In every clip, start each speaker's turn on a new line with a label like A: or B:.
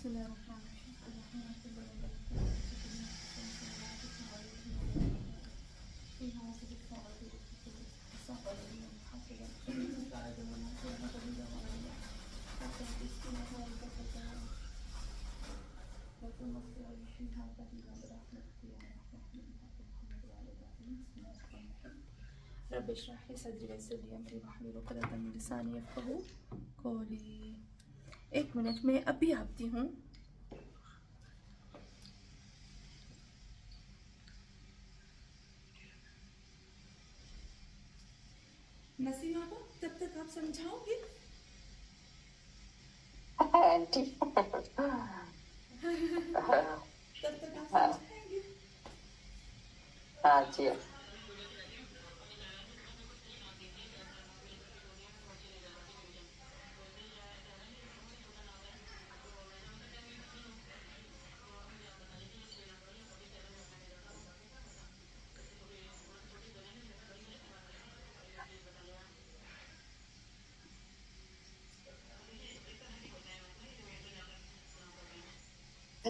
A: بسم اللہ الرحمن رب اشرح لي صدري ويسر لي امري واحلل عقدة من لساني يفقهوا قولي. ایک منٹ میں ابھی آتی ہوں. نسیمہ کو تب تک آپ سمجھاؤ گے؟
B: آنٹی
A: تب تک آپ سمجھائیں گے؟
B: ہاں جی.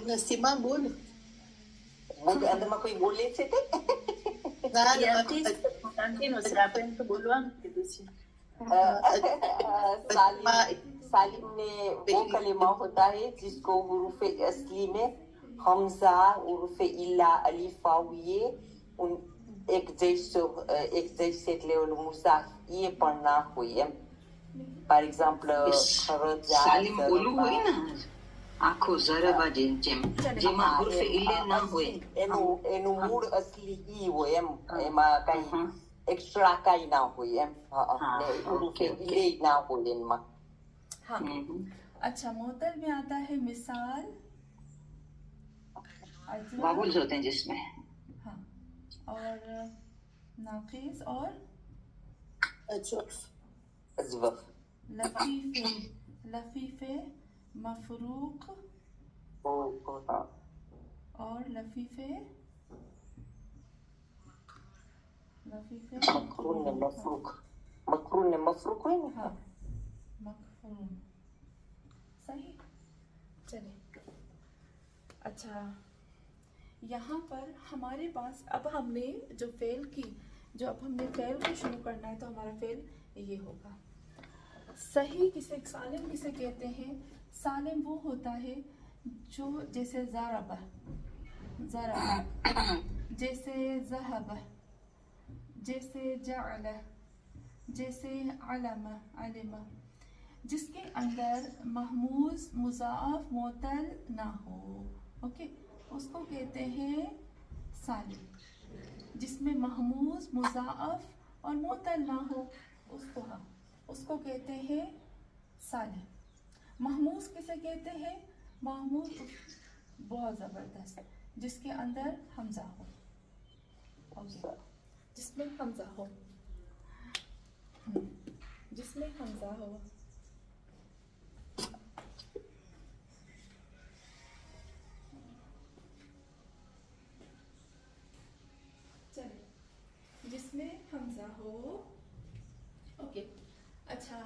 C: نسیمہ بول.
B: Ada mak koy boleh sete. سالم میں وہ کلمہ ہوتا ہے جس کو حروف اصلی میں حمزہ حروف الا الف واو یہ ایک جیسے مضاف یہ پڑھنا ہوئی ہے. فار ایگزامپل
D: سالم اولو ہوئی نا آنکھو ضربہ جمع حرف علے نہ ہوئے
B: اینو موڑ اصلی ای ہوئے ایما کئی ایکسٹرا کئی نہ ہوئی حروف علے نہ ہوئی انما.
A: ہاں اچھا معطل میں آتا ہے مثال
D: واولز ہوتے ہیں جس میں
A: ہاں اور ناقص اور
B: اجوف
A: لفیف مفروق اور لفیف
B: مقرون مفروق ہوئی نا.
A: ہاں مقرون صحیح. چلے اچھا یہاں پر ہمارے پاس اب ہم نے جو اب ہم نے فعل کو شروع کرنا ہے تو ہمارا فعل یہ ہوگا. صحیح سالم کسے کہتے ہیں؟ سالم وہ ہوتا ہے جو جیسے ضرب جیسے ذہب جیسے جعل جیسے علم جس کے اندر محموز مضاعف معطل نہ ہو. اوکے اس کو کہتے ہیں سالم. جس میں محموز مضاعف اور معطل نہ ہو اس کو کہتے ہیں سالم. محموز کسے کہتے ہیں؟ محموز بہت زبردست جس کے اندر حمزہ ہو. اوکے جس میں حمزہ ہو جس میں حمزہ ہو. اوکے اچھا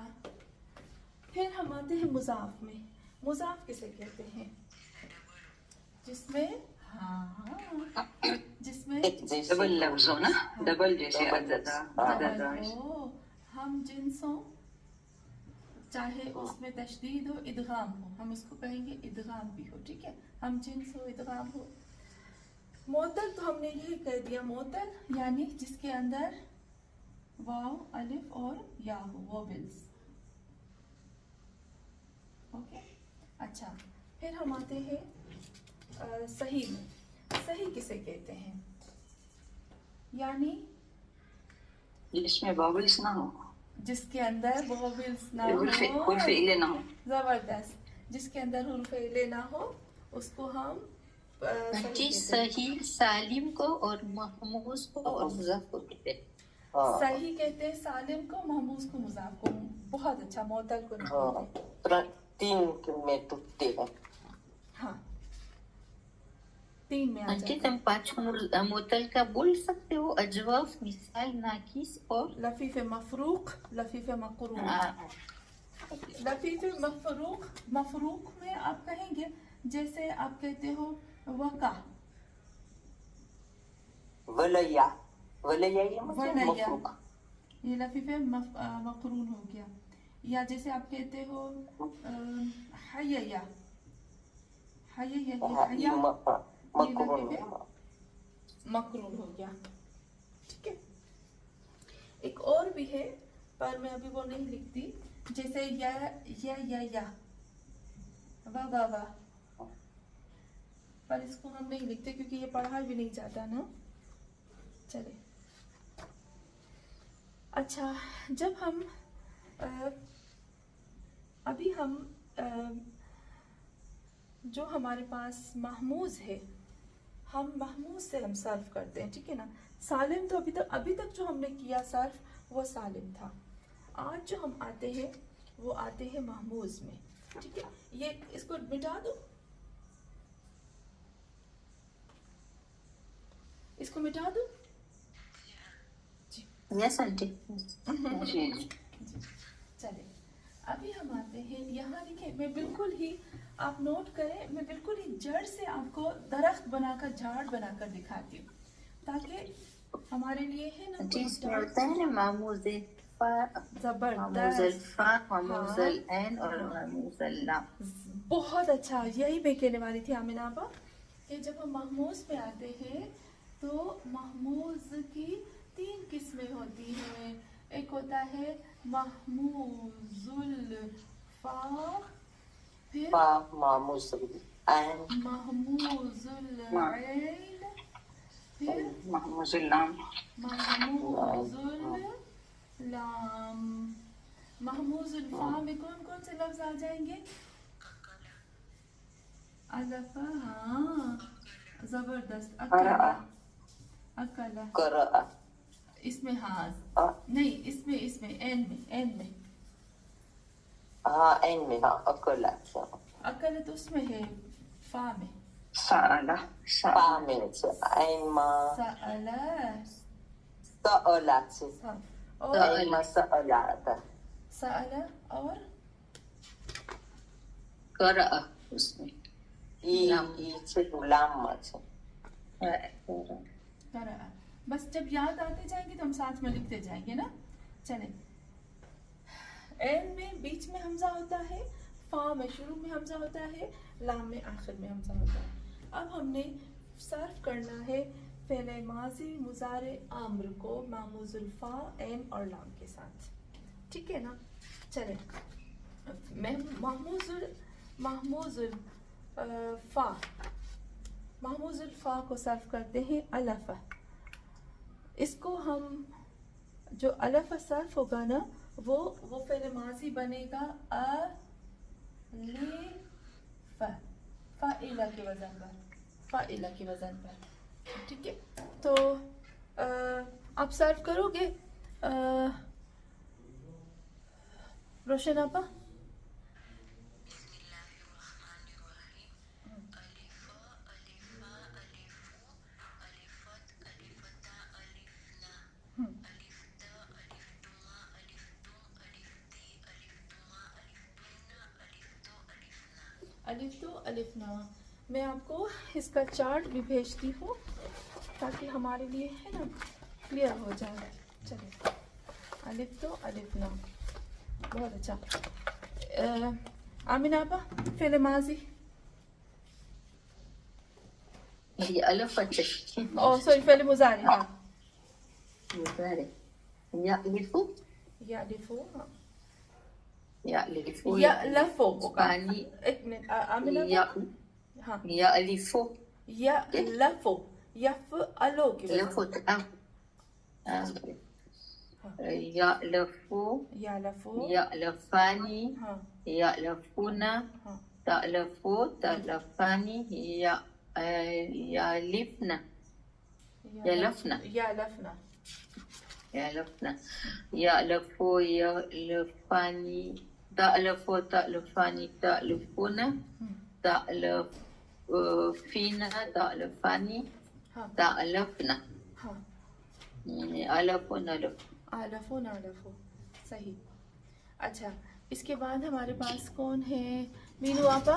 A: پھر ہم آتے ہیں مضاف میں. مضاف کسے کہتے ہیں؟ جس میں
D: ڈبل لفظ ہو نا ڈبل جیسے
A: ہو ہم جنس ہو چاہے اس میں تشدید ہو ادغام ہو ہم اس کو کہیں گے ادغام بھی ہو. ٹھیک ہے ہم جنس ہو ادغام ہو. معطل تو ہم نے یہی کہہ دیا معطل یعنی جس کے اندر واو الف اور یا ہو وویلز. اوکے اچھا پھر ہم آتے ہیں صحیح میں. صحیح کسے کہتے ہیں؟ یعنی
D: جس میں واولز نہ ہو
A: جس کے اندر واولز نہ ہو
D: حرف علے نہ ہو.
A: زبردست جس کے اندر حروف علے نہ ہو اس کو ہم
C: صحیح سالم کو اور محموز کو اور مضاف کو کہتے ہیں.
A: صحیح کہتے ہیں سالم کو محموز کو مضاف کو. بہت اچھا معطل کو نہیں کہتے.
B: 3 میں ٹوٹتے ہیں.
A: ہاں 3 میں آ
C: آنٹی
A: جاتے
C: تم 5 معطل کا بول سکتے ہو؟ اجواف مثال ناقص اور
A: لفیف مفروق لفیف مقرون. لفیف مفروق میں آپ کہیں گے جیسے آپ کہتے ہو وقع،
B: ولیا، ولیا یہ مطلب
A: ولیا،
B: مفروق.
A: یہ لفیف مقرون ہو گیا. یا جیسے آپ کہتے ہو حییا، حییا،
B: یہ مقرون
A: مقرون ہو گیا. ٹھیک ہے. ایک اور بھی ہے پر میں ابھی وہ نہیں لکھتی، جیسے یا واہ واہ واہ، پر اس کو ہم نہیں لکھتے کیونکہ یہ پڑھا بھی نہیں جاتا نا. چلے اچھا، جب ہم ابھی ہم جو ہمارے پاس محموز ہے، ہم محموز سے ہم صرف کرتے ہیں. ٹھیک ہے نا. سالم تو ابھی تک جو ہم نے کیا صرف وہ سالم تھا. آج جو ہم آتے ہیں وہ آتے ہیں محموز میں. ٹھیک ہے. یہ اس کو مٹا دو، اس کو مٹا دو.
C: یس آنٹی.
D: جی
A: چلے ابھی ہم آتے ہیں یہاں. دیکھیں میں بالکل ہی، آپ نوٹ کریں، میں بالکل ہی جڑ سے آپ کو درخت بنا کر، جھاڑ بنا کر دکھاتی ہوں تاکہ ہمارے لیے ہے نا
C: آنٹی اس میں ہوتا ہے نا محموز فا، محموز
A: زبردست.
C: الفا، محموز العین اور محموز اللام.
A: بہت اچھا، یہی میں کہنے والی تھی آمینہ آپا کہ جب ہم محموز پہ آتے ہیں تو محموز کی 3 قسمیں ہوتی ہیں. ایک ہوتا ہے محموز الفا، پھر
B: محموز العین،
A: محموز العین، پھر
C: محموز اللام.
A: محموز اللام. محموز الفا میں کون کون سے لفظ آ جائیں گے؟ الفا، ہاں زبردست. اکلا، اکلا،
B: قرأ،
A: اس میں ہاں نہیں، اس میں این میں
B: ہاں این میں، ہاں اکلا،
A: اکلا تو اس میں ہے فا میں.
C: سألہ،
B: فا میں این ما
A: سألا،
B: سألت،
A: ہاں، اور
B: این ما سألت،
A: سألا اور
C: قرأ اس میں
B: لام مچ.
A: قرأ. بس جب یاد آتے جائیں گے تو ہم ساتھ میں لکھتے جائیں گے نا. چلیں، این میں بیچ میں حمزہ ہوتا ہے، فا میں شروع میں حمزہ ہوتا ہے، لام میں آخر میں حمزہ ہوتا ہے. اب ہم نے صرف کرنا ہے فعل ماضی مضارع امر کو محموز الفا، این اور لام کے ساتھ. ٹھیک ہے نا. چلیں، محموز الفا کو صرف کرتے ہیں الف. اس کو ہم جو الف صرف ہوگا نا وہ فعل ماضی بنے گا الف، فاعلہ کے وزن پر، فاعلہ کے وزن پر. ٹھیک ہے. تو آپ صرف کرو گے روشن آپا؟ الف تو الفنا. میں آپ کو اس کا چارٹ بھی بھیجتی ہوں تاکہ ہمارے لیے ہے نا کلیئر ہو جائے. چلے، الف تو الفنا. بہت اچھا. آمینہ آپا فعل ماضی،
C: یہ الف
A: سوری فعل مضارع. ہاں
C: مضارع. یألف،
A: یألفو، ہاں
C: یألف،
A: یألفو.
C: ثانی
A: ایک منٹ آمینہ آپا. ہاں
C: یألف،
A: یألفو، یفعلو کی وجہ.
C: یألف، یألف،
A: یألفو،
C: یألفانی،
A: ہاں
C: یألفون،
A: ہاں
C: تألف، تألفانی، یألفن، یلفنا،
A: یألفنا.
C: یألفنا، یألف، یألفانی، تألف، تألفانی، تألفون، تألفین، تألفانی،
A: ہاں
C: تألفنا،
A: ہاں
C: ألفون، ألف.
A: آلفون، آلفو. صحیح. اچھا، اس کے بعد ہمارے پاس کون ہے؟ مینو آپا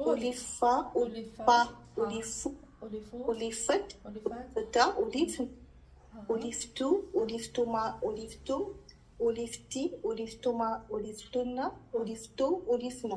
E: ألف ألف ألفت ألفتا ألف ألفت ألفتما ألفتم ألفتي ألفتما ألفتن ألفتو ألفنا.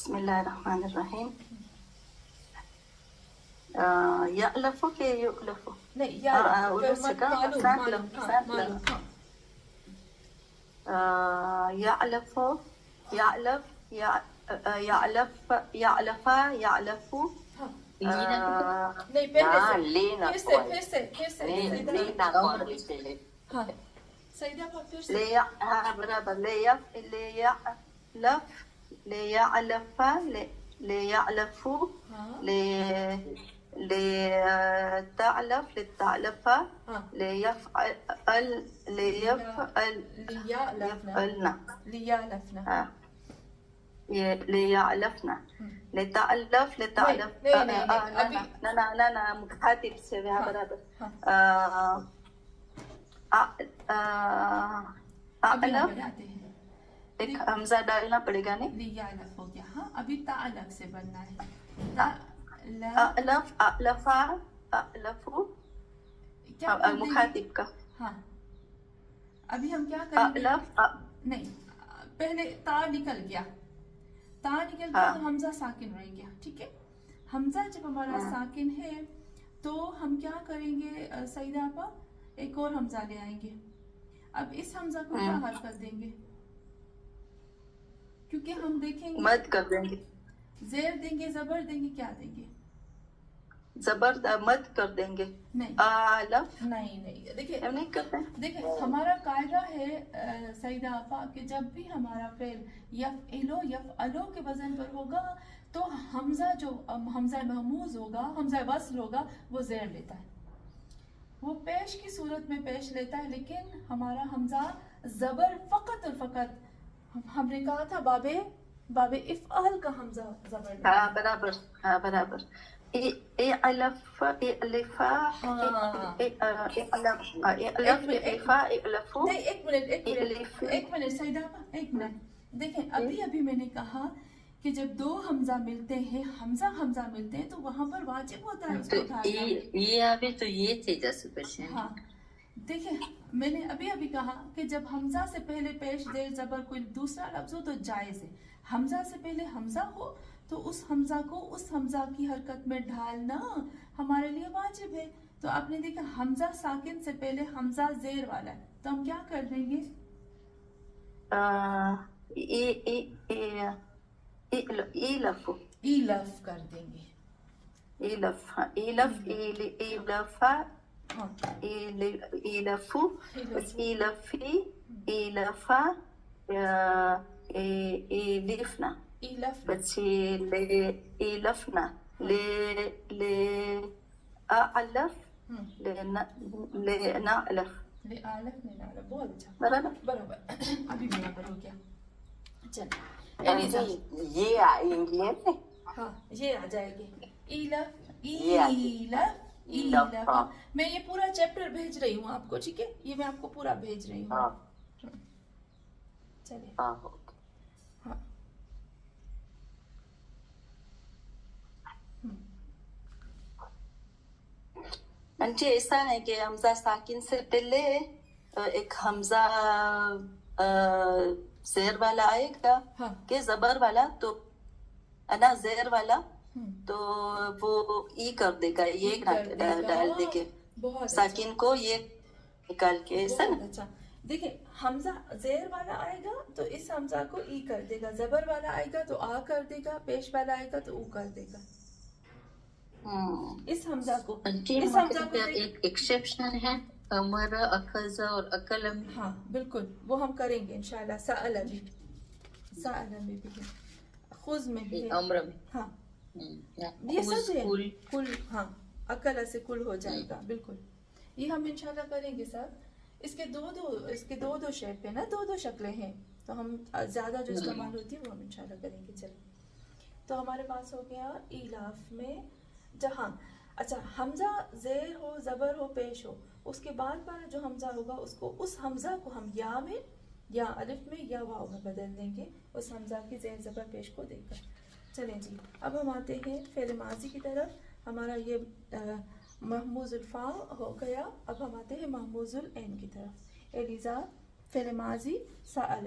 F: بسم اللہ الرحمن الرحیم. یألف کے یؤلف
A: نہیں یا
F: اردو سے کا
A: معلوم
F: یألف یألف یألف یألفا یألفو
A: نہیں پہلے
B: لینا
A: پھر سے
B: لینا
A: ہاں سیدہ آپ پھر سے
F: برابر لیعلف لیعلفو لتعلف لتعلف ليفعلنا ليعلفنا لتعلف لتعلف نا مكاتب سويها برابر أعلف ایک حمزہ ڈالنا پڑے گا نہیں.
A: لیعلف ہو گیا. ہاں ابھی تعلف سے بننا ہے.
F: أألف أألفا أألفو مخاطب کا.
A: ہاں ابھی ہم کیا کریں گے؟
F: أألف
A: نہیں پہلے تا نکل گیا تو حمزہ ساکن رہ گیا. ٹھیک ہے حمزہ جب ہمارا ساکن ہے تو ہم کیا کریں گے سیدہ آپا ایک اور حمزہ لے آئیں گے. اب اس حمزہ کو کیا حرکت دیں گے کیونکہ ہم دیکھیں گے
F: مد کر دیں گے.
A: زیر دیں گے زبر دیں گے کیا دیں گے؟
F: زبر مد کر دیں گے.
A: نہیں
F: آلف
A: نہیں دیکھیں
F: ہمارا
A: قاعدہ ہے سیدہ آپا کہ جب بھی ہمارا فعل یفعلو کے وزن پر ہوگا تو حمزہ جو حمزہ محموز ہوگا حمزہ وصل ہوگا وہ زیر لیتا ہے. وہ پیش کی صورت میں پیش لیتا ہے لیکن ہمارا حمزہ زبر فقط اور فقط ہم نے کہا تھا باب افعال کا حمزہ زبر.
F: ہاں برابر اعلف اعلفا اعلفو.
A: ایک منٹ سیدہ ایک منٹ دیکھیں ابھی میں نے کہا کہ جب دو حمزہ ملتے ہیں حمزہ ملتے ہیں تو وہاں پر واجب ہوتا ہے اس کو اٹھانا.
C: یہ ابھی تو یہ تھے 10%.
A: ہاں دیکھیں میں نے ابھی کہا کہ جب حمزہ سے پہلے پیش زیر زبر کوئی دوسرا لفظ ہو تو جائز ہے. حمزہ سے پہلے حمزہ ہو تو اس حمزہ کو اس حمزہ کی حرکت میں ڈھالنا ہمارے لیے واجب ہے. تو آپ نے دیکھا حمزہ ساکن سے پہلے حمزہ زیر والا ہے تو ہم کیا کر دیں گے؟ ایلف کر دیں گے.
F: ایلف ایلفو ایلفی ایلفا ایلفنا بچی ایلفنا اعلف لنعلف.
A: بہت اچھا
F: برابر
A: ابھی برابر ہو گیا. چلیں
B: یہ آئیں گی
A: ہاں یہ آ جائے گی. ایلف میں یہ پورا چیپٹر بھیج رہی ہوں آپ کو. ٹھیک ہے یہ میں آپ کو پورا بھیج رہی ہوں. چلے ہاں
F: انٹی ایسا ہے کہ حمزہ ساکن سے پہلے ایک حمزہ زیر والا آئے گا کہ زبر والا تو انا زیر والا تو وہ ای کر دے گا یہ ڈال دے گے ساکن کو یہ نکال کے ایسا نا.
A: اچھا دیکھیں حمزہ زیر والا آئے گا تو اس حمزہ کو ای کر دے گا. زبر والا آئے گا تو آ کر دے گا. پیش والا آئے گا تو او کر دے گا. اس حمزہ کو
C: ایک ایکسیپشن ہے ہمارا اخذ اور اکلم.
A: ہاں بالکل وہ ہم کریں گے انشاءاللہ. سأل میں بھی ہے خذ میں بھی ہے
C: امر میں.
A: ہاں یہ سب ہے کل. ہاں اکل سے کل ہو جائے گا. بالکل یہ ہم انشاءاللہ کریں گے سر. اس کے دو شیپ ہے نا دو شکلیں ہیں تو ہم زیادہ جو استعمال ہوتی ہے وہ ہم انشاءاللہ کریں گے. چلیں تو ہمارے پاس ہو گیا ایلاف میں جہاں اچھا حمزہ زیر ہو زبر ہو پیش ہو اس کے بعد والا جو حمزہ ہوگا اس حمزہ کو ہم یا میں یا الف میں یا واو میں بدل دیں گے اس حمزہ کی زیر زبر پیش کو دے کر. چلیں جی اب ہم آتے ہیں فعل ماضی کی طرف. ہمارا یہ محموز الفا ہو گیا. اب ہم آتے ہیں محموز العین کی طرف. الیزا فعل ماضی سأل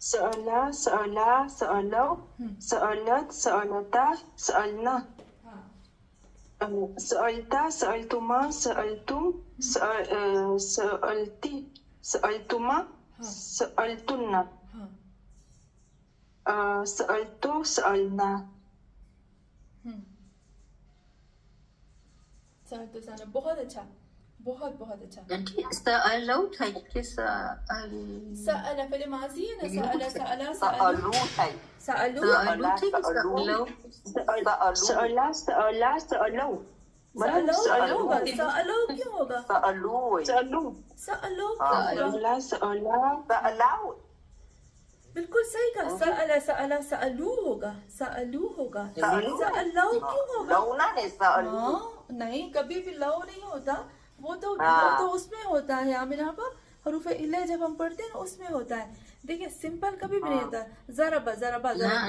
F: سألا سألا سألوا سألت سألتا سألنا سألتا سألتما سألتم سألتي سألتما سألتن سألتو سألنا
A: بہت اچھا، بہت بہت اچھا۔
C: سألو تھا کہ
A: سأل فعل ماضی ہے نا، سأل سأل
B: سألو ہے،
A: سألو
C: سألو تھا کہ سألو
F: سألا سألا سألو
A: سألو ہوگا، سألو کیوں ہوگا؟
B: سألو
F: سألو
A: سألو کیوں ہوگا؟
F: سألا
B: سألاو
A: بالکل صحیح کہا، سأل سأل سألو ہوگا، سألو ہوگا، سألو کیوں ہوگا؟
B: لونا نے سألو،
A: ہاں نہیں، کبھی بھی لو نہیں ہوتا، وہ تو اس میں ہوتا ہے آمنہ پر، حروف علہ جب ہم پڑھتے ہیں اس میں ہوتا ہے۔ دیکھیں سمپل کبھی بھی نہیں ہوتا، ضربہ ضربہ ضربہ۔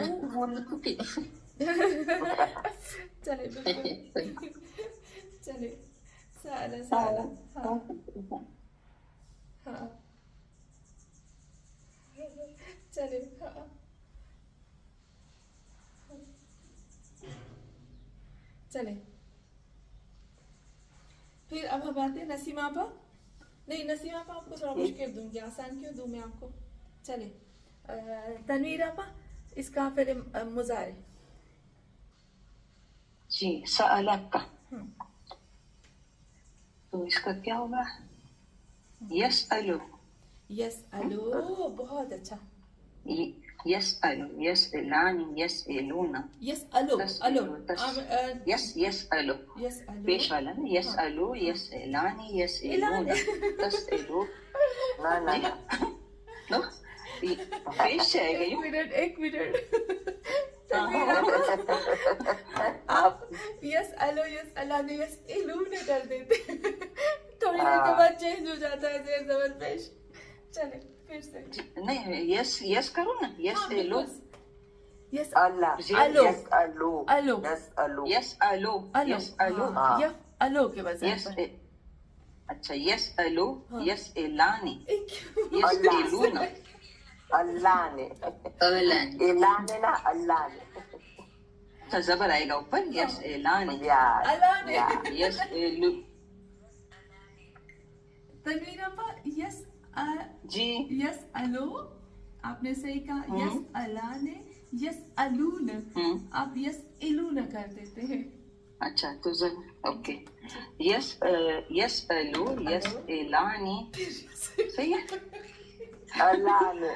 A: چلے بالکل، چلے سأل سأل، ہاں ہاں چلے، ہاں چلے۔ پھر اب ہم آتے ہیں نسیمہ آپا، نہیں نسیمہ آپا آپ کو تھوڑا مشکل دوں گی، آسان کیوں دوں میں آپ کو؟ چلے تنویر آپا، اس کا فعل مضارع
D: جی سألک، تو اس کا کیا ہوگا؟ یسألو،
A: یسألو، بہت اچھا،
D: یسألو یسألانی یسألون،
A: یسألو الو،
D: یسألو پیش والا نا، یسألو یسألانی یسألون، تسألو پیش جائے گا یوں۔
A: ایک منٹ آپ یسألو یسألانی یسألون کر دیتے، تھوڑی دیر کے بعد چینج ہو جاتا ہے زیر زبر پیش۔ چلے پھر سے
D: نہیں، یس یس کرو نا، یسألو
A: یس
B: اللہ
A: الو
B: یسألو
A: الو
B: یسألو
D: یسألو یسألو،
A: یف الو کے بجائے
D: اچھا یسألو یسألانی یسألون،
B: اللہ نے، اللہ نے نا، اللہ نے
D: اچھا زبر آئے گا اوپر، یسألانی
A: اللہ نے۔
D: یسألو
A: تنویر آپا یس
D: جی
A: یسألو آپ نے صحیح کہا، یسألانے یسألون، آپ یسألون کر دیتے ہیں۔
D: اچھا تو اوکے، یسألو یسألانی، صحیح ہے،
B: اللہ نے۔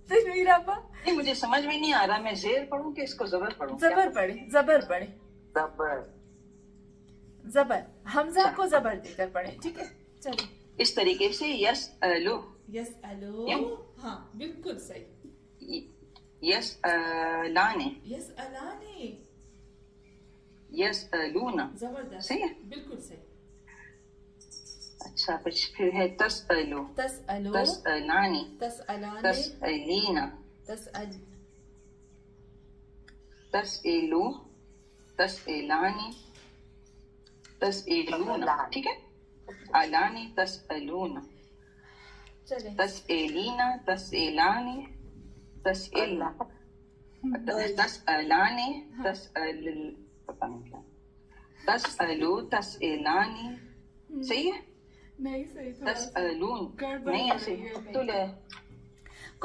A: تنویر آپا
D: نہیں مجھے سمجھ میں نہیں آ رہا، میں زیر پڑھوں کہ اس کو زبر پڑھوں؟
A: زبر پڑھے، زبر پڑھے،
B: زبر
A: زبر حمزہ کو زبر دے کر پڑھے، ٹھیک ہے؟ چلیے
D: اس طریقے سے یسألو،
A: یسألو، ہاں بالکل صحیح،
D: یسألانے
A: یسألانے،
D: یسألون،
A: زبردست،
D: صحیح ہے،
A: بالکل صحیح۔
D: اچھا پھر ہے تسألو،
A: تسألو،
D: تسألانی،
A: تسألانے،
D: تسألینا،
A: تسأل،
D: تسألو، تسألانی، تسألون، ٹھیک ہے، علانی تسألون،
A: چلے
D: تسألینا، تسألانی، تسألنا، تسألانی، پتہ نہیں کیا، تسألو، تسألانی، صحیح ہے،
A: نہیں صحیح،
D: تسألون نہیں ایسے تو لے،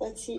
G: પછી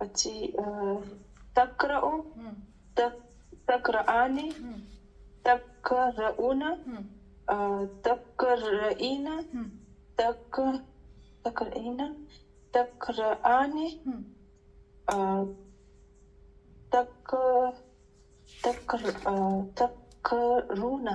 G: પછી તકરઉ, તકરઆને, તકરઉના, તકરઈના, તકરઈના, તકરઆને, તકરુના,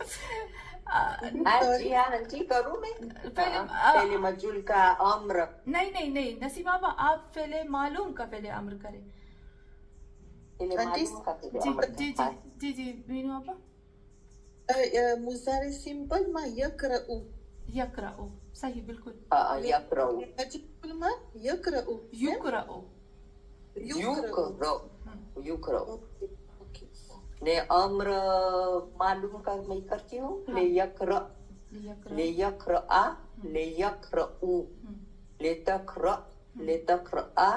B: جی ہاں جی کروں میں فعل مجهول کا امر.
A: نہیں نسیم آپا آپ فعل معلوم کا فعل امر کریں.
B: فعل معلوم کا فعل امر.
A: جی مینو آپا.
H: مضارع سمپل ما يقرأ.
A: یقرأ صحیح بالکل.
B: يقرأ.
H: مجهول ما يقرأ.
B: يقرأ. نے امر معلوم کا میں کرتی ہوں. ليقرأ. ليقرأ. ليقرأوا. لتقرأ. لتقرأ.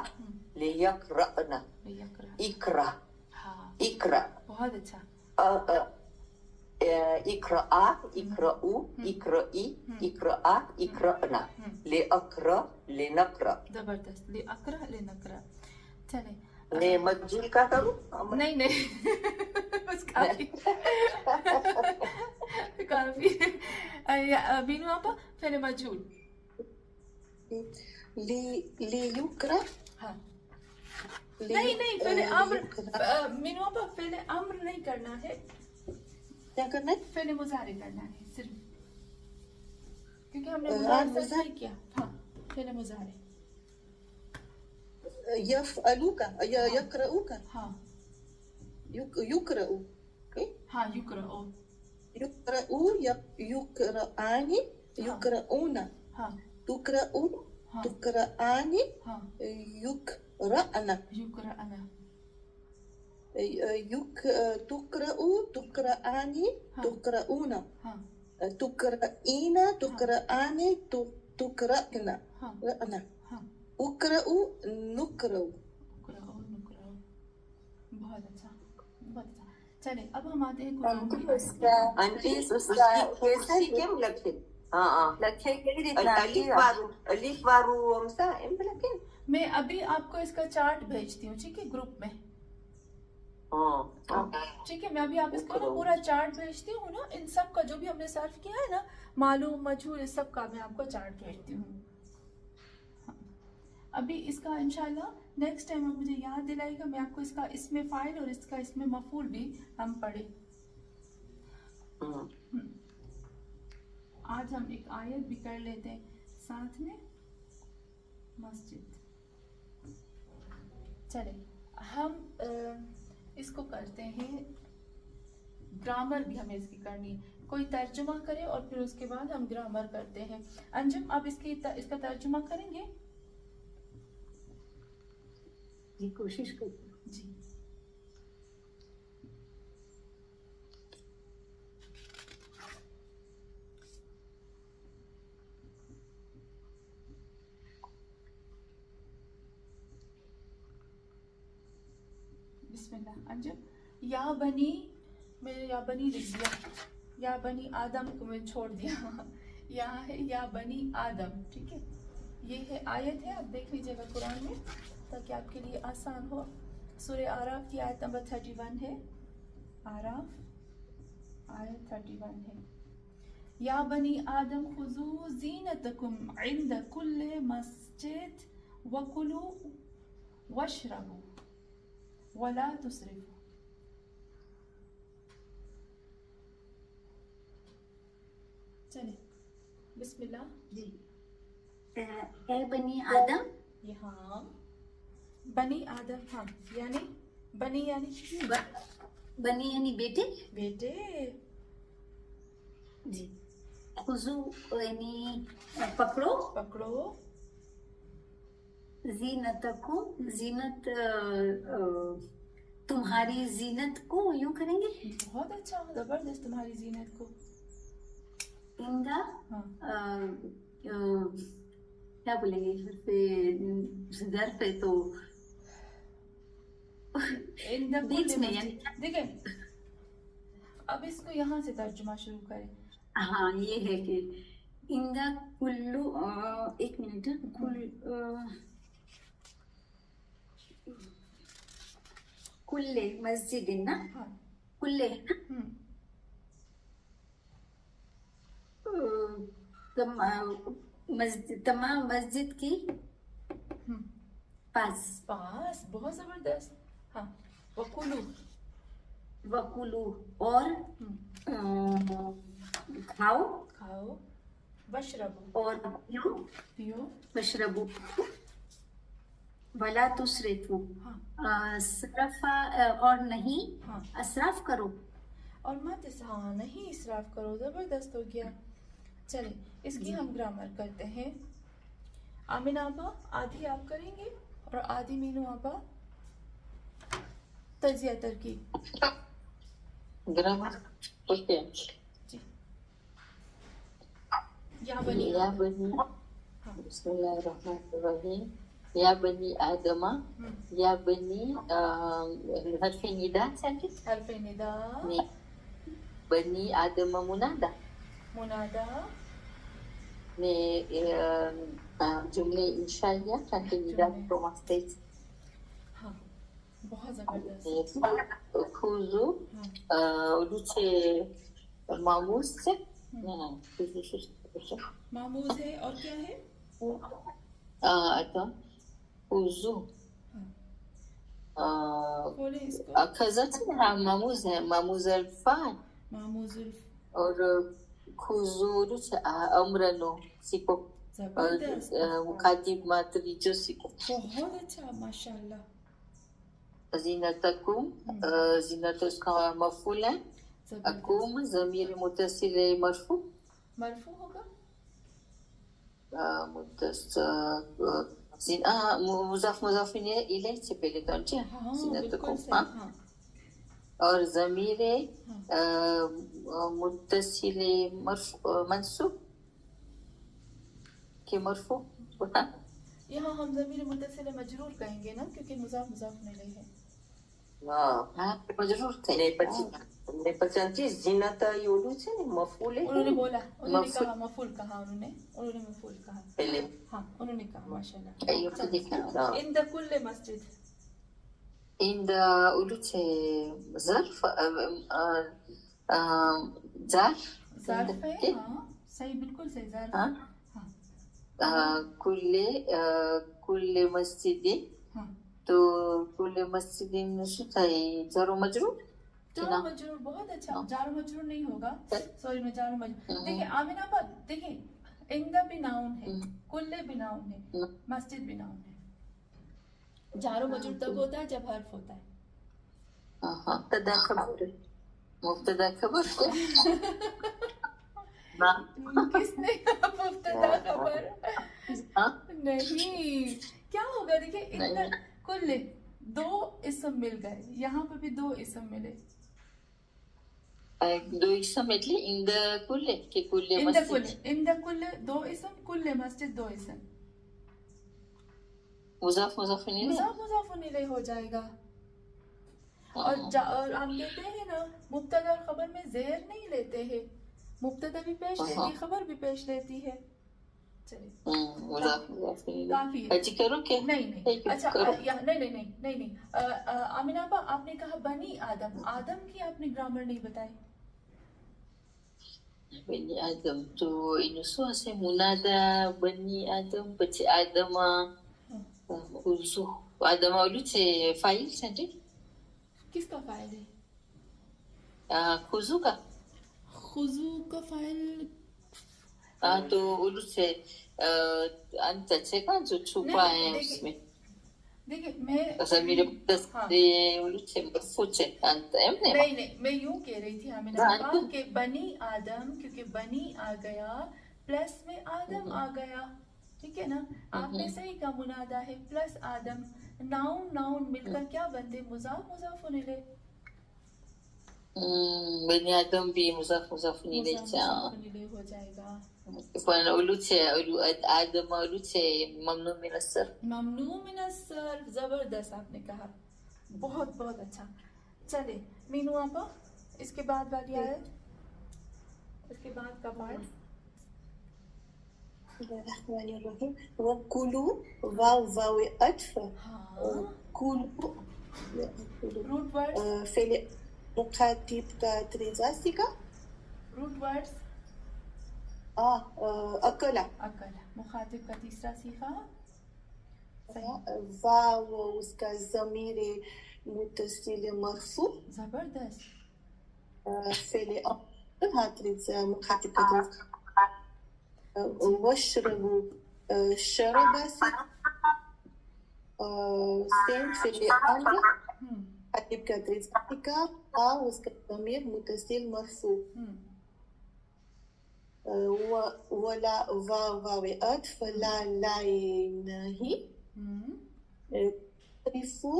B: ليقرأنا. اقرأ. اقرأ.
A: بہت اچھا.
B: اقرأ. اقرأوا. اقرأي. اقرأ. اقرأنا. لأقرأ. لنقرأ.
A: زبردست. لأقرأ لنقرأ. چلیں
B: نے مجهول کا کروں.
A: نہیں بس کافی. بینو آپا فعل مجهول.
H: ليقرأ.
A: ہاں نہیں فعل امر. مینو آپا فعل امر نہیں کرنا ہے.
H: کیا کرنا ہے؟
A: فعل مضارع کرنا ہے صرف, کیونکہ ہم نے مضارع سرچ نہیں کیا. ہاں فعل مضارع.
H: يفعلوك يقرأوك.
A: ہاں
H: يقرأ.
A: ہاں يقرأ.
H: يقرأوا. يقرأان. يقرؤون.
A: ہاں
H: تقرأوا. تقرأان.
A: ہاں
H: يقرأن.
A: يقرأنا.
H: تقرأوا. تقرأان. تقرؤون.
A: ہاں
H: تقرأين. تقرأان. تقرأن.
A: ہاں ہاں
H: اقرأوا. نقرأ.
A: بہت اچھا بہت اچھا. چلیں اب ہم آتے ہیں قرآن کی.
B: کیسے کیم لکھے. ہاں
F: لکھے کئی ریتنا
B: الف وارو ہمسا ایم لکھے.
A: میں ابھی آپ کو اس کا چارٹ بھیجتی ہوں ٹھیک ہے گروپ میں. ٹھیک ہے میں ابھی آپ اس کا پورا چارٹ بھیجتی ہوں نا. ان سب کا جو بھی ہم نے صرف کیا ہے نا معلوم مجہول اس سب کا میں آپ کو چارٹ بھیجتی ہوں. ابھی اس کا انشاءاللہ نیکسٹ ٹائم آپ مجھے یاد دلائے گا. میں آپ کو اس کا اس میں فاعل اور اس کا اس میں مفعول بھی ہم پڑھیں. آج ہم ایک آیت بھی کر لیتے ہیں ساتھ میں. مسجد. چلیں ہم اس کو کرتے ہیں. گرامر بھی ہمیں اس کی کرنی ہے. کوئی ترجمہ کرے اور پھر اس کے بعد ہم گرامر کرتے ہیں. انجم آپ اس کا ترجمہ کریں گے؟
E: جی کوشش کرتی ہوں.
A: جی بسم اللہ. انجم یا بنی, میں نے یا بنی لکھ دیا. یا بنی آدم کو میں چھوڑ دیا. یہاں ہے یا بنی آدم. ٹھیک ہے یہ ہے آیت ہے. آپ دیکھ لیجیے گا قرآن میں تاکہ آپ کے لیے آسان ہو. سورہ آراف کی آیت نمبر 31 ہے. آراف آیت 31 ہے. یا بنی آدم خذوا زینتکم عند کل مسجد وکلوا واشربوا ولا تسرفوا. چلیں بسم اللہ.
E: جی اے بنی آدم.
A: یہاں بنی آدم. ہاں یعنی بنی یعنی
E: بنی یعنی بیٹے.
A: بیٹے.
E: جی خذو یعنی پکڑو.
A: پکڑو.
E: زینتکم زینت تمہاری زینت کو یوں کریں گے.
A: بہت اچھا زبردست. تمہاری زینت کو.
E: اندا کیا بولیں گے ظرف ہے تو بیچ میں یعنی
A: دیکھیں اب اس کو یہاں سے ترجمہ شروع کریں.
E: ہاں یہ ہے کہ اندا کلو ایک منٹ کلے مسجد نا کلے تمام مسجد کی پاس.
A: بہت زبردست. ہاں وکلو.
E: وکلو اور کھاؤ
A: کھاؤ. وشربو
E: اور پیو
A: پیو.
E: وشربو ولا تسرفو صرف اور نہیں
A: ہاں
E: اسراف کرو
A: اور مت ہاں نہیں اسراف کرو. زبردست ہو گیا. چلیں اس کی ہم گرامر کرتے ہیں. آمینہ آپا آدھی آپ کریں گے اور آدھی مینو آپا تجزیہ ترکیب.
I: Grammar okay.
A: جی یا بنی
I: یا بنی بسم اللہ الرحمن الرحیم. یا بنی آدم یا بنی حرف ندا سنجد
A: حرف ندا
I: بنی آدم منادا
A: منادا
I: جملے انشائیہ حرف ندا کو مستیز.
A: ہاں بہت زبردست.
I: خوزو اردو سے معموز سے
A: معموز ہے اور کیا ہے
I: خوزو
A: بولے اس کو.
I: خزت معموز ہے معموز الفان
A: معموز
I: اور خوزو امرنو سیکو
A: زبردست
I: مخاطب ماتریجو سیکو.
A: بہت اچھا ماشاء اللہ.
I: زینتکم زینت اس کا مفعول ہے. اکوم ضمیر متصل مرفوع
A: مرفوع ہوگا
I: مضاف مضاف الیہ سے پہلے تو زینتکم اور ضمیر متصل منصوب کے مرفوع.
A: یہاں ہم ضمیر متصل مجرور کہیں گے نا کیونکہ مضاف مضاف الیہ ہے.
I: مجرور تھے
B: پچانچی زینت یولو سے مفعول ہے.
A: انہوں نے بولا انہوں نے کہا مفعول کہا انہوں نے مفعول کہا
B: پہلے.
A: ہاں انہوں نے کہا ماشاء اللہ.
I: ان
A: ان کل مسجد
I: اردو سے ظرف ظرف
A: ہے. ہاں صحیح بالکل صحیح ظرف.
I: کل مسجد تو کل مسجد جار و مجرور.
A: جار و مجرور بہت اچھا. جار و مجرور نہیں ہوگا سوری میں جار و مجرور. دیکھیں آمینہ پر دیکھیں اندہ بھی ناؤن ہے کل بھی ناؤن ہے مسجد بھی ناؤن ہے. جار و مجرور تب ہوتا ہے جب حرف ہوتا ہے.
I: مبتدا خبر مبتدا خبر
A: کس نے مبتدا خبر نہیں کیا ہوگا. دیکھیں اندہ کل دو اسم مل گئے. یہاں پہ بھی دو اسم ملے.
I: دو اسم ملے اندہ کل کہ کل مسجد.
A: اندہ کل دو اسم کل مسجد دو اسم.
I: مضاف مضاف
A: الیہ ہو جائے گا. اور ہم کہتے ہیں نا مبتدا اور خبر میں زیر نہیں لیتے ہیں. مبتدا بھی پیش لیتی خبر بھی پیش لیتی ہے. چلیے کافی ہے. نہیں اچھا نہیں آمینہ آپا آپ نے کہا بنی آدم. آدم کی آپ نے گرامر نہیں بتائی.
I: بنی آدم تو انسو سے منادا بنی آدم بچے آدم خوزو. آدم اولو سے فائل سنجے
A: کس کا فائل ہے.
I: خوزو کا.
A: خضو کا فائل
I: تو اولو سے انت سے کا جو چھپا ہے اس میں.
A: دیکھیں میں
I: ضمیر متصل اولو سے مرفوع سے انت
A: نہیں میں یوں کہہ رہی تھی آمینہ کہ بنی آدم کیونکہ بنی آ گیا پلس میں آدم آ گیا. ٹھیک ہے نا. آپ نے صحیح کہا منادا ہے پلس آدم ناؤن مل کر کیا بنتے مضاف مضاف الیہ.
I: بنی آدم بھی مضاف مضاف الیہ
A: ہو جائے گا.
I: اولو سے آدم اولو سے ممنوع من الصرف.
A: ممنوع من الصرف زبردست آپ نے کہا. بہت بہت اچھا. چلے مینو آپا اس کے بعد والی آیت اس کے بعد کا پارٹ.
H: الرحمن الرحیم وَكُلُوا واو عطف کلو
A: روٹ ورڈ
H: فعل مخاطب کا تریزا سیکھا.
A: روٹ ورڈز
H: اکلا
A: مخاطب کا تیسرا سیکھا.
H: واو اس کا ضمیر متصل مرفوع.
A: زبردست.
H: فعل هاتريد مخاطب كتوز واشربوا شرب سين في الأمر هاتريد كتريد ذاتك واسك ضمير متصل مرفوع ولا واو عطف لا نهي رفو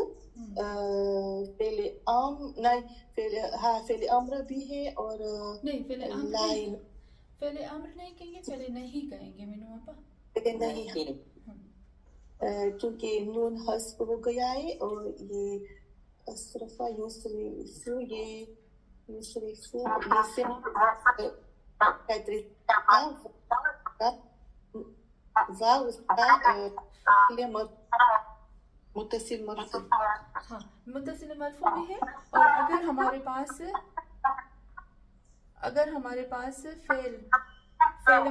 H: فعل امر بھی ہے اور
A: نہیں فعل امر نہیں کہیں گے فعل نہیں کہیں گے مینو آپا
H: نہیں کیونکہ نون حذف ہو گیا ہے اور یہ اسرفا یوسرفو یہ یوسرفو متصل مرفوع
A: ہاں متصل مرفوع بھی ہے اور اگر ہمارے پاس فعل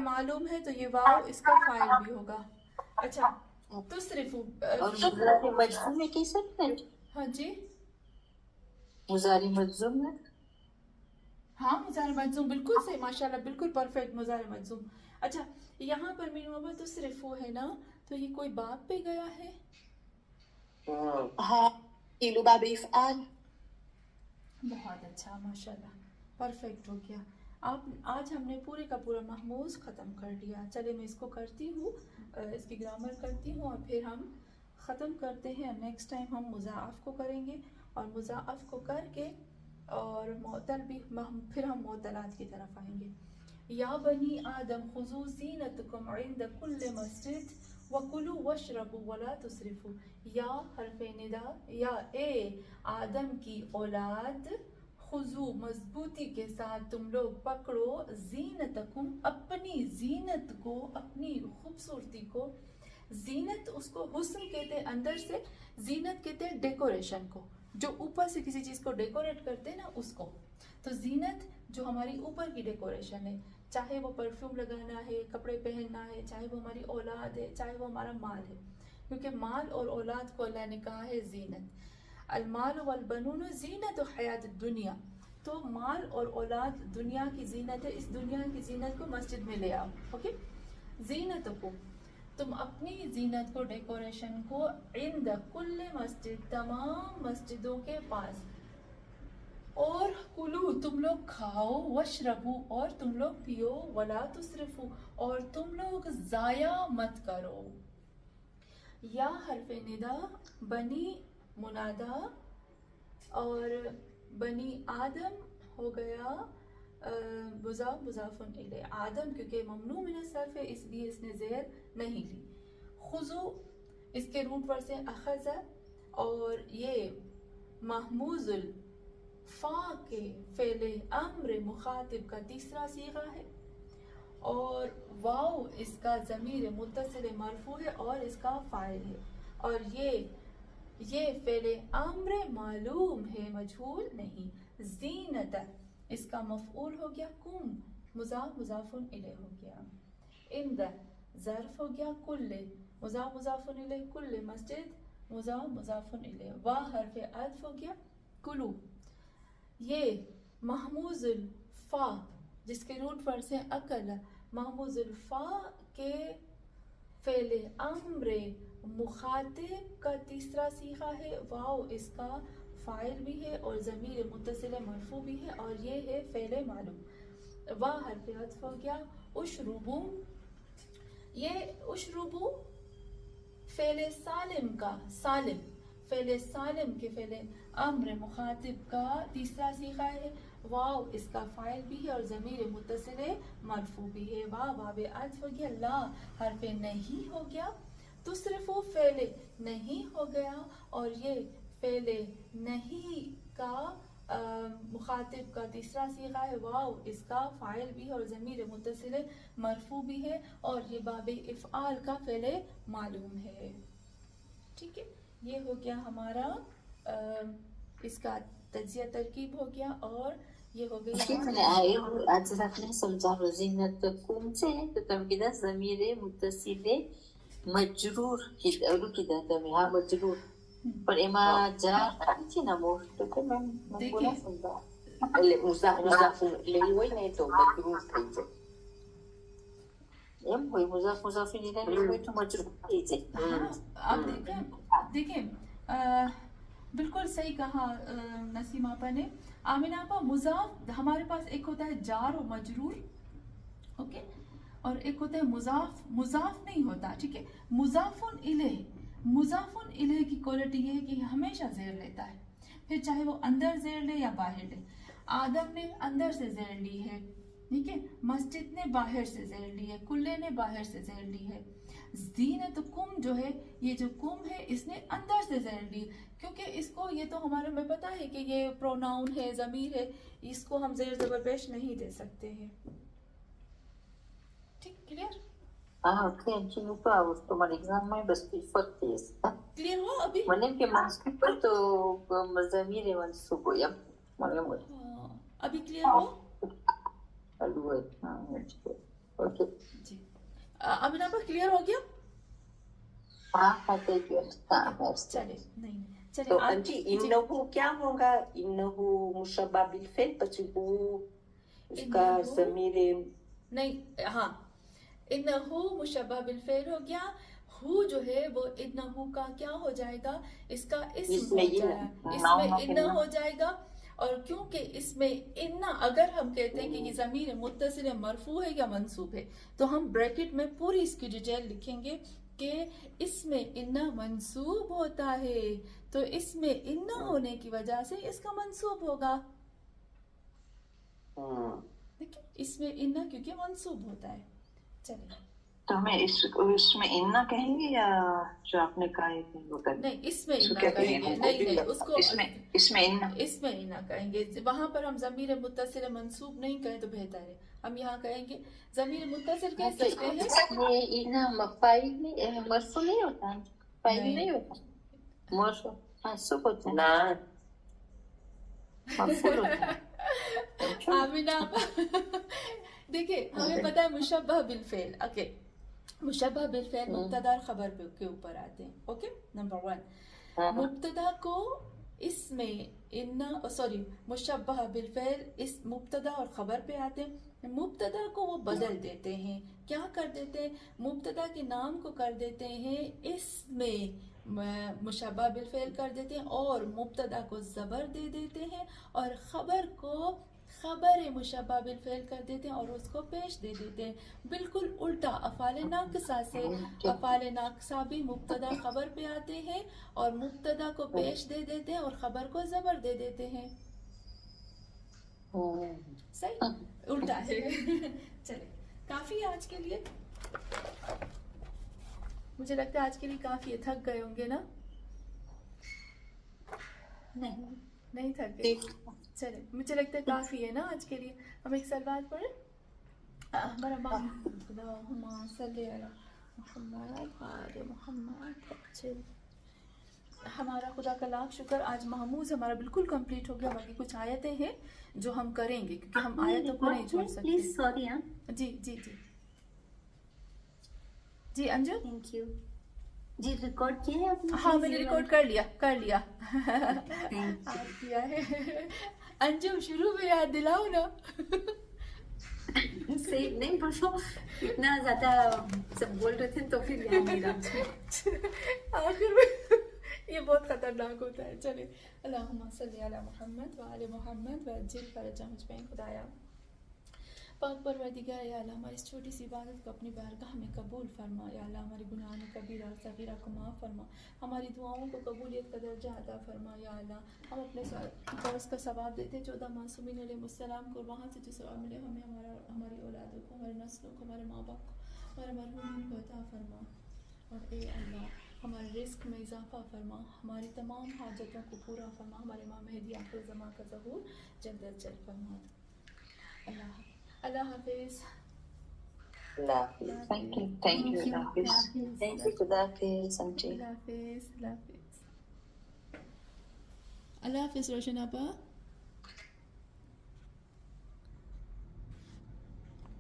A: معلوم ہے تو یہ واو اس کا فاعل بھی ہوگا. اچھا تصرفو
I: مجزوم میں کی سکتے ہیں.
A: ہاں جی
I: مضارع مجزوم میں
A: ہاں مضارع مجزوم بالکل صحیح ماشاءاللہ بالکل پرفیکٹ مضارع مجزوم. اچھا یہاں پر مینو ابا تصرفو ہے نا تو یہ کوئی باب پہ گیا ہے.
H: ہاں کیلو باب افعال.
A: بہت اچھا ماشاءاللہ پرفیکٹ ہو گیا. آج ہم نے پورے کا پورا محموز ختم کر لیا. چلے میں اس کو کرتی ہوں اس کی گرامر کرتی ہوں اور پھر ہم ختم کرتے ہیں. نیکسٹ ٹائم ہم مضاعف کو کریں گے اور مضاعف کو کر کے اور معطل بھی پھر ہم معطلات کی طرف آئیں گے. یا بنی آدم خذوا زینتکم عند کل مسجد وَكُلُوا وَاشْرَبُوا وَلَا تُسْرِفُوا. یا حرف ندا یا اے آدم کی اولاد خذو مضبوطی کے ساتھ تم لوگ پکڑو زینتکم اپنی زینت کو اپنی خوبصورتی کو. زینت اس کو حسن کہتے ہیں اندر سے, زینت کہتے ہیں ڈیکوریشن کو جو اوپر سے کسی چیز کو ڈیکوریٹ کرتے ہیں نا اس کو. تو زینت جو ہماری اوپر کی ڈیکوریشن ہے چاہے وہ پرفیوم لگانا ہے کپڑے پہننا ہے چاہے وہ ہماری اولاد ہے چاہے وہ ہمارا مال ہے کیونکہ مال اور اولاد کو اللہ نے کہا ہے زینت. المال والبنون زینت حیات الدنیا. تو مال اور اولاد دنیا کی زینت ہے. اس دنیا کی زینت کو مسجد میں لے آؤ. اوکے زینت کو تم اپنی زینت کو ڈیکوریشن کو عند کل مسجد تمام مسجدوں کے پاس. اور کلو تم لوگ کھاؤ واشربو اور تم لوگ پیو ولا تسرفو اور تم لوگ ضائع مت کرو. یا حرف ندا بنی منادا اور بنی آدم ہو گیا مضاف الیہ. آدم کیونکہ ممنوع من الصرف ہے اس لیے اس نے زیر نہیں لی. خذو اس کے روٹ ورڈ سے اخذ اور یہ محموز الفا کے فعل امر مخاطب کا تیسرا صیغہ ہے اور واو اس کا ضمیر متصل مرفوع ہے اور اس کا فاعل ہے. اور یہ فعل امر معلوم ہے مجہول نہیں. زینت اس کا مفعول ہو گیا کم مضاف الیہ ہو گیا. اند ظرف ہو گیا کل مضاف الیہ کل مسجد مضاف الیہ. وا حرف عطف ہو گیا کلو. یہ محموز الفا جس کے روٹ ورڈ سے اکل محموز الفا کے فعل امر مخاطب کا تیسرا صیغہ ہے. واو اس کا فاعل بھی ہے اور ضمیر متصل مرفوع بھی ہے اور یہ ہے فعل معلوم. وا حرف عطف ہو گیا اشربو. یہ اشربو فعل سالم کا فعل سالم کے فعل امر مخاطب کا تیسرا صیغہ ہے. واو اس کا فاعل بھی ہے اور ضمیر متصل مرفوع بھی ہے. واو عطف ہو گیا. لا حرف نہیں ہو گیا. تصرفو فعل نہیں ہو گیا اور یہ فعل نہیں کا مخاطب کا تیسرا صیغہ ہے. واو اس کا فاعل بھی ہے اور ضمیر متصل مرفوع بھی ہے اور یہ باب افعال کا فعل معلوم ہے. ٹھیک ہے یہ ہو گیا ہمارا اس کا تجزیہ ترکیب ہو گیا اور یہ ہو گئی
I: آج رات نے سمجھا زینت کم سے تو تم کی دا ضمیر متصل مجرور کی دا ہاں مجرور پر اما جار تھی نا وہ تو پھر میں بولا سمجھا
B: مضاف الیہ وای نه ته مجرور થઈ જાય
I: એમ હોય મુઝાફ ઇલૈહ હોય તો મજરૂર થઈ જાય.
A: آپ دیکھیں بالکل صحیح کہا نسیم آپا نے. آمینہ آپا مضاف ہمارے پاس ایک ہوتا ہے جار و مجرور، اوکے، اور ایک ہوتا ہے مضاف نہیں ہوتا، ٹھیک ہے. مضاف الیہ کی کوالٹی یہ ہے کہ ہمیشہ زیر لیتا ہے، پھر چاہے وہ اندر زیر لے یا باہر لے. آدم نے اندر سے زیر لی ہے، ٹھیک ہے، مسجد نے باہر سے زیر لی ہے، کلے نے باہر سے زیر لی ہے. زینتکم جو ہے، یہ جو کم ہے اس نے اندر سے زیر لی، کیونکہ اس کو یہ تو ہمارے میں پتا ہے کہ یہ پروناؤن ہے، ضمیر ہے، اس کو ہم زیر زبر پیش نہیں دے سکتے ہیں. ٹھیک، کلیئر؟
I: اوکے جی. lupa tomar examen basti faktis.
A: Clear ہوا ابھی؟
I: Mana ke masuk تو ضمیر منصوب ہو یا mana mo.
A: ابھی کلیئر ہوا؟
I: Aduh. اوکے
A: جی. امینہ پر کلیئر ہو گیا؟
I: آتے کیا
A: چلے نہیں چلے.
B: تو انجی انہو کیا ہوگا؟ انہو مشبہ بالفعل پچھو اس کا ضمیر
A: نہیں، ہاں انہو مشبہ بالفعل ہو گیا. ہو جو ہے وہ انہو کا کیا ہو جائے گا؟ اس کا اسم ہو جائے گا، اس میں انہ ہو جائے گا. اور کیونکہ اس میں انہ اگر ہم کہتے ہیں کہ یہ ضمیر متصل مرفوع ہے یا منصوب ہے تو ہم بریکٹ میں پوری اس کی ڈیٹیل لکھیں گے کہ اس میں انہ منصوب ہوتا ہے، تو اس میں انہ ہونے کی وجہ سے اس کا منصوب ہوگا. دیکھیں اس میں انہ کیونکہ منصوب ہوتا ہے. چلیں
G: تو ہمیں اس میں انہ کہیں گے یا جو آپ نے کہا ہے کہ وہ کریں؟
A: نہیں، اس میں انہ کہیں گے. نہیں اس کو
G: اس میں
A: انہ کہیں گے. وہاں پر ہم ضمیر متصل منصوب نہیں کہیں تو بہتر ہے. ہم یہاں کہیں گے ضمیر متصل کہہ سکتے ہیں.
I: یہ فاعل نہیں، مرفوع نہیں ہوتا، فاعل نہیں ہوتا، مرفوع منصوب ہوتا ہے، مرفوع ہوتا ہے.
A: آمینہ دیکھیں ہمیں پتا ہے مشبہ بالفعل، اوکے، مشبہ بالفعل مبتدا اور خبر کے اوپر آتے ہیں. اوکے، نمبر 1 مبتدا کو اس میں مشبہ بالفعل اس مبتدا اور خبر پہ آتے ہیں. مبتدا کو وہ بدل دیتے ہیں، کیا کر دیتے ہیں؟ مبتدا کے نام کو کر دیتے ہیں اس میں مشبہ بالفعل کر دیتے ہیں، اور مبتدا کو زبر دے دیتے ہیں، اور خبر کو خبر مشبہ بالفعل کر دیتے ہیں اور اس کو پیش دے دیتے ہیں. بالکل الٹا افعال ناقصہ سے. افعال ناقصہ بھی مبتدا خبر پہ آتے ہیں اور مبتدا کو پیش دے دیتے ہیں اور خبر کو زبر دے دیتے ہیں. صحیح الٹا ہے. چلے کافی ہے آج کے لیے. مجھے لگتا ہے آج کے لیے کافی ہے. تھک گئے ہوں گے نا؟ نہیں تھک گئے. چلے مجھے لگتا ہے کافی ہے نا آج کے لیے. ہم ایک سلوات پڑھیں. اللہم صلی علی محمد وعلی محمد. ہمارا خدا کا لاکھ شکر، آج محموز ہمارا بالکل کمپلیٹ ہو گیا. باقی کچھ آیتیں ہیں جو ہم کریں گے کیونکہ ہم آیتوں کو نہیں چھوڑ سکتے.
E: Please sorry.
A: جی جی جی جی انجو.
E: Thank you. جی ریکارڈ کیا ہے آپ نے؟
A: ہاں میں نے ریکارڈ کر لیا آپ کیا ہے. انجو شروع میں یاد دلاؤ نا.
E: صحیح نہیں پرسو اتنا زیادہ سب بول رہے تھے تو پھر یاد نہیں رہا.
A: آخر میں یہ بہت خطرناک ہوتا ہے. چلے اللہم صلی علی محمد وعلی محمد وعجل فرجہم اجمعین. خدایا پاک پروردگار، یا اللہ ہماری اس چھوٹی سی عبادت کو اپنی بارگاہ میں قبول فرما. یا اللہ ہمارے گناہوں کبیرہ اور صغیرہ کو معاف فرما. ہماری دعاؤں کو قبولیت کا درجہ عطا فرما. یا اللہ ہم اپنے فرض کا ثواب دیتے ہیں 14 معصومین علیہ السلام کو. وہاں سے جو ثواب ملے ہمیں ہماری اولادوں کو، ہمارے نسلوں کو، ہمارے ماں باپ کو، ہمارے مرحومین کو عطا فرما. اور اے اللہ ہمارے رزق میں اضافہ فرما. ہماری تمام حاجتوں کو پورا فرما. ہمارے امام مہدی آخر زمان کا ظہور جلد از جلد فرما. اللہ حافظ.
I: Thank you. Thank you. Thank you. خدا حافظ.
A: اللہ حافظ. اللہ حافظ. اللہ حافظ روشن آپا.